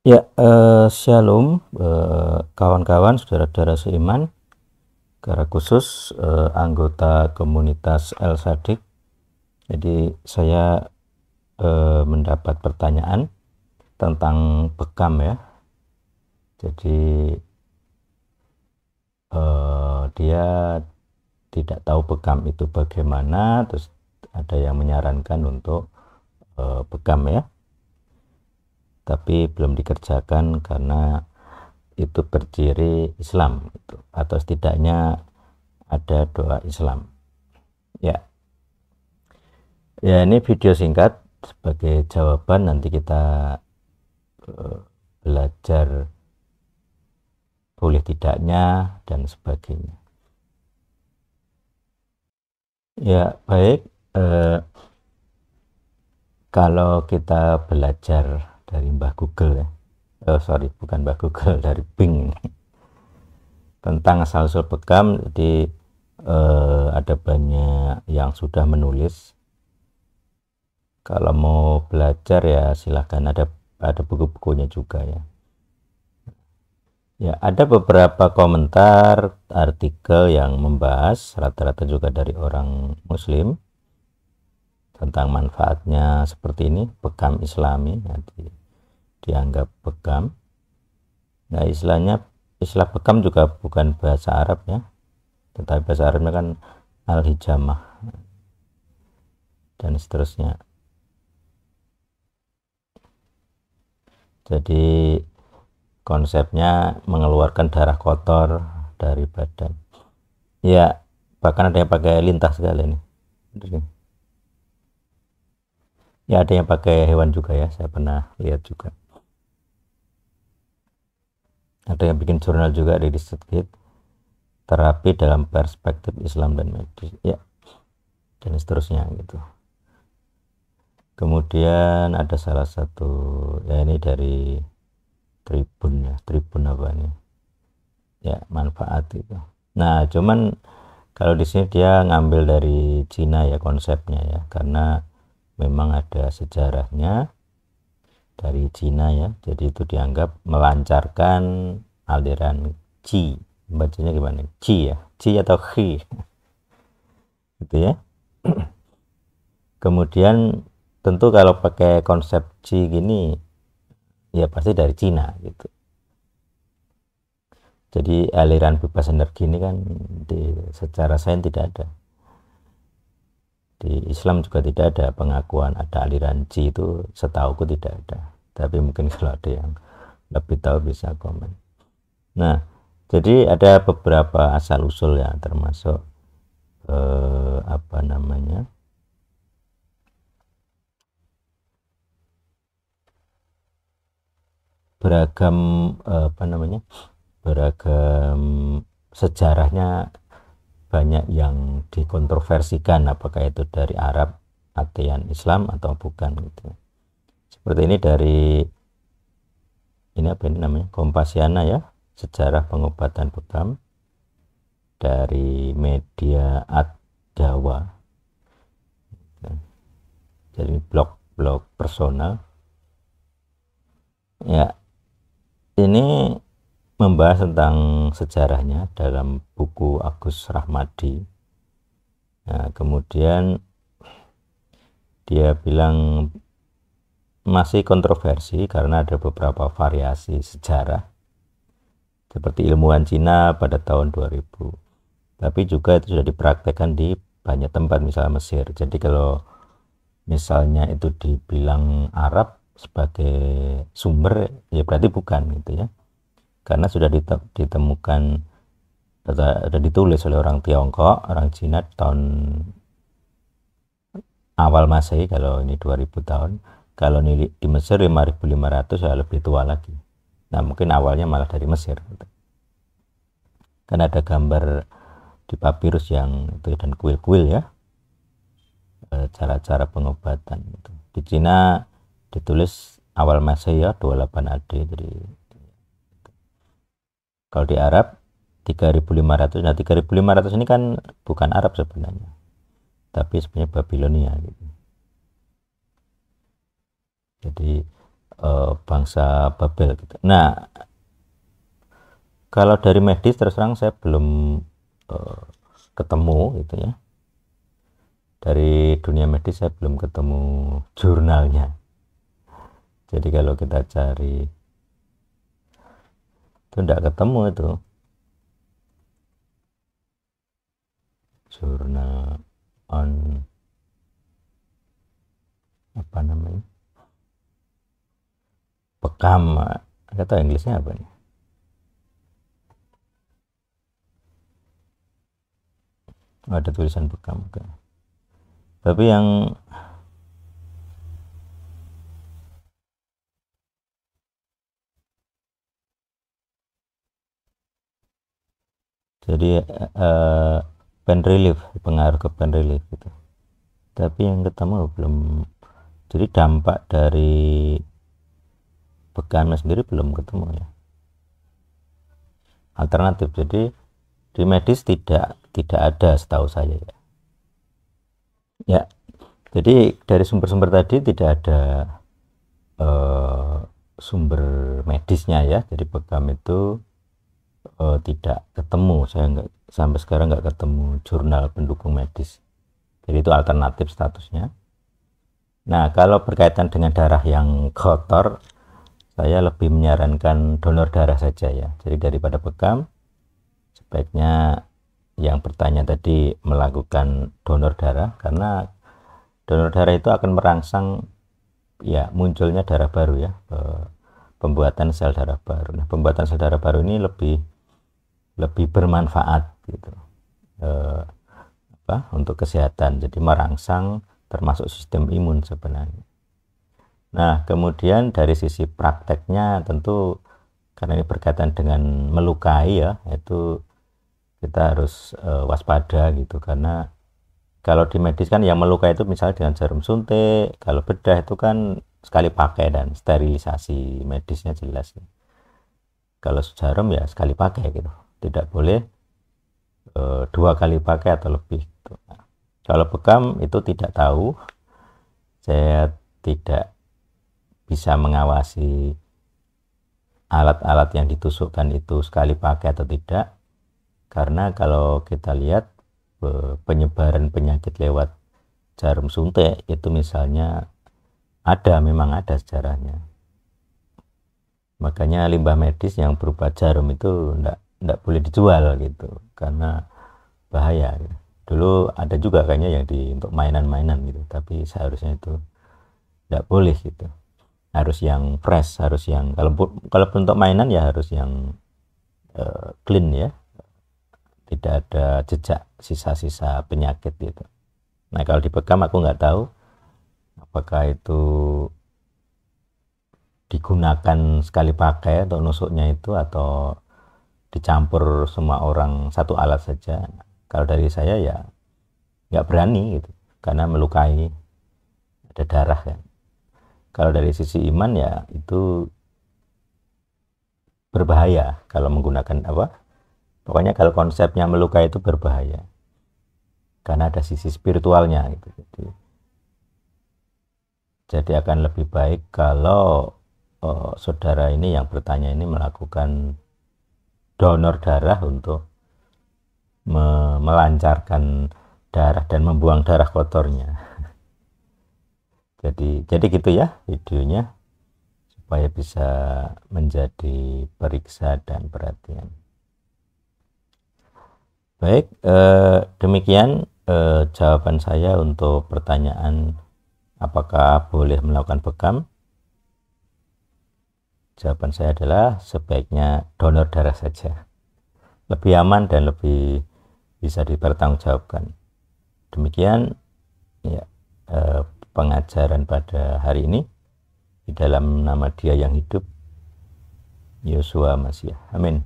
Ya, Shalom, kawan-kawan, saudara-saudara seiman, secara khusus anggota komunitas El Sadik. Jadi saya mendapat pertanyaan tentang bekam ya. Jadi dia tidak tahu bekam itu bagaimana, terus ada yang menyarankan untuk bekam ya, tapi belum dikerjakan karena itu berciri Islam gitu, atau setidaknya ada doa Islam ya. Ini video singkat sebagai jawaban, nanti kita belajar boleh tidaknya dan sebagainya ya. Baik, kalau kita belajar dari Mbah Google ya, bukan Mbah Google, dari Bing tentang asal-usul bekam. Jadi ada banyak yang sudah menulis. Kalau mau belajar ya silahkan, ada buku-bukunya juga ya. Ya, ada beberapa komentar artikel yang membahas, rata-rata juga dari orang Muslim, tentang manfaatnya seperti ini, bekam Islami. Dianggap bekam. Nah, istilah bekam juga bukan bahasa Arab ya, tetapi bahasa Arabnya kan al-hijamah dan seterusnya. Jadi konsepnya mengeluarkan darah kotor dari badan ya, bahkan ada yang pakai lintah segala ini ya, ada yang pakai hewan juga ya, saya pernah lihat juga. Ada yang bikin jurnal juga di ResearchGate, terapi dalam perspektif Islam dan medis ya, dan seterusnya gitu. Kemudian ada salah satu ya, ini dari Tribun ya, Tribun apa nih ya, manfaat itu. Nah, cuman kalau di sini dia ngambil dari Cina ya konsepnya ya, karena memang ada sejarahnya dari Cina ya. Jadi itu dianggap melancarkan aliran qi. Bacanya gimana? Qi ya, qi atau qi gitu ya. Kemudian tentu kalau pakai konsep qi gini ya pasti dari Cina gitu. Jadi aliran bebas energi ini kan secara sains tidak ada. Di Islam juga tidak ada pengakuan ada aliran qi, itu setauku tidak ada. Tapi mungkin kalau ada yang lebih tahu bisa komen. Nah, jadi ada beberapa asal usul ya, termasuk beragam beragam sejarahnya, banyak yang dikontroversikan apakah itu dari Arab, ASEAN, Islam atau bukan gitu. Seperti ini dari ini namanya Kompasiana ya, sejarah pengobatan bekam, dari media Ad-Dawa. Jadi blog personal ya. Ini membahas tentang sejarahnya dalam buku Agus Rahmadi. Nah, kemudian dia bilang masih kontroversi karena ada beberapa variasi sejarah seperti ilmuwan Cina pada tahun 2000, tapi juga itu sudah dipraktekkan di banyak tempat, misalnya Mesir. Jadi kalau misalnya itu dibilang Arab sebagai sumber ya berarti bukan gitu ya, karena sudah ditemukan, sudah ditulis oleh orang Tiongkok, orang Cina tahun awal Masehi. Kalau ini 2000 tahun, kalau ini di Mesir 5500 ya lebih tua lagi. Nah, mungkin awalnya malah dari Mesir gitu. Kan ada gambar di papirus yang itu dan kuil-kuil ya, cara-cara pengobatan gitu. Di Cina ditulis awal Masehi ya 28 AD. Jadi kalau di Arab 3500. Nah, 3500 ini kan bukan Arab sebenarnya, tapi sebenarnya Babilonia gitu. Jadi bangsa Babel gitu. Nah, kalau dari medis terus terang saya belum ketemu gitu ya. Dari dunia medis saya belum ketemu jurnalnya. Jadi kalau kita cari itu tidak ketemu itu jurnal on apa namanya bekam, nggak tahu Inggrisnya apa nih. Ada tulisan bekam kan. Tapi yang jadi pain relief, pengaruh ke pain relief gitu. Tapi yang ketemu belum. Jadi dampak dari bekamnya sendiri belum ketemu ya. Alternatif, jadi di medis tidak ada setahu saya ya. Ya, jadi dari sumber-sumber tadi tidak ada sumber medisnya ya. Jadi bekam itu tidak ketemu, saya nggak sampai sekarang nggak ketemu jurnal pendukung medis. Jadi itu alternatif statusnya. Nah, kalau berkaitan dengan darah yang kotor, saya lebih menyarankan donor darah saja ya. Jadi daripada bekam, sebaiknya yang bertanya tadi melakukan donor darah, karena donor darah itu akan merangsang ya munculnya darah baru ya, pembuatan sel darah baru. Nah, pembuatan sel darah baru ini lebih bermanfaat gitu untuk kesehatan. Jadi merangsang termasuk sistem imun sebenarnya. Nah, kemudian dari sisi prakteknya tentu karena ini berkaitan dengan melukai ya, itu kita harus waspada gitu, karena kalau di medis kan yang melukai itu misalnya dengan jarum suntik, kalau bedah itu kan sekali pakai dan sterilisasi medisnya jelas. Kalau jarum ya sekali pakai gitu, tidak boleh 2 kali pakai atau lebih gitu. Nah, kalau bekam itu tidak tahu, saya tidak bisa mengawasi alat-alat yang ditusukkan itu sekali pakai atau tidak, karena kalau kita lihat penyebaran penyakit lewat jarum suntik itu misalnya memang ada sejarahnya. Makanya limbah medis yang berupa jarum itu enggak boleh dijual gitu, karena bahaya gitu. Dulu ada juga kayaknya yang untuk mainan-mainan gitu, tapi seharusnya itu enggak boleh gitu. Harus yang fresh, harus yang kalau untuk mainan ya harus yang clean ya, tidak ada jejak sisa-sisa penyakit gitu. Nah, kalau di bekam aku nggak tahu apakah itu digunakan sekali pakai atau nusuknya itu, atau dicampur semua orang satu alat saja. Kalau dari saya ya nggak berani gitu, karena melukai, ada darah kan. Kalau dari sisi iman ya itu berbahaya kalau menggunakan pokoknya kalau konsepnya melukai itu berbahaya karena ada sisi spiritualnya gitu. Jadi akan lebih baik kalau saudara ini yang bertanya ini melakukan donor darah untuk melancarkan darah dan membuang darah kotornya. Jadi gitu ya videonya, supaya bisa menjadi periksa dan perhatian. Baik, demikian jawaban saya untuk pertanyaan apakah boleh melakukan bekam. Jawaban saya adalah sebaiknya donor darah saja, lebih aman dan lebih bisa dipertanggungjawabkan. Demikian ya pengajaran pada hari ini, di dalam nama Dia yang hidup, Yosua Mashiach. Amin.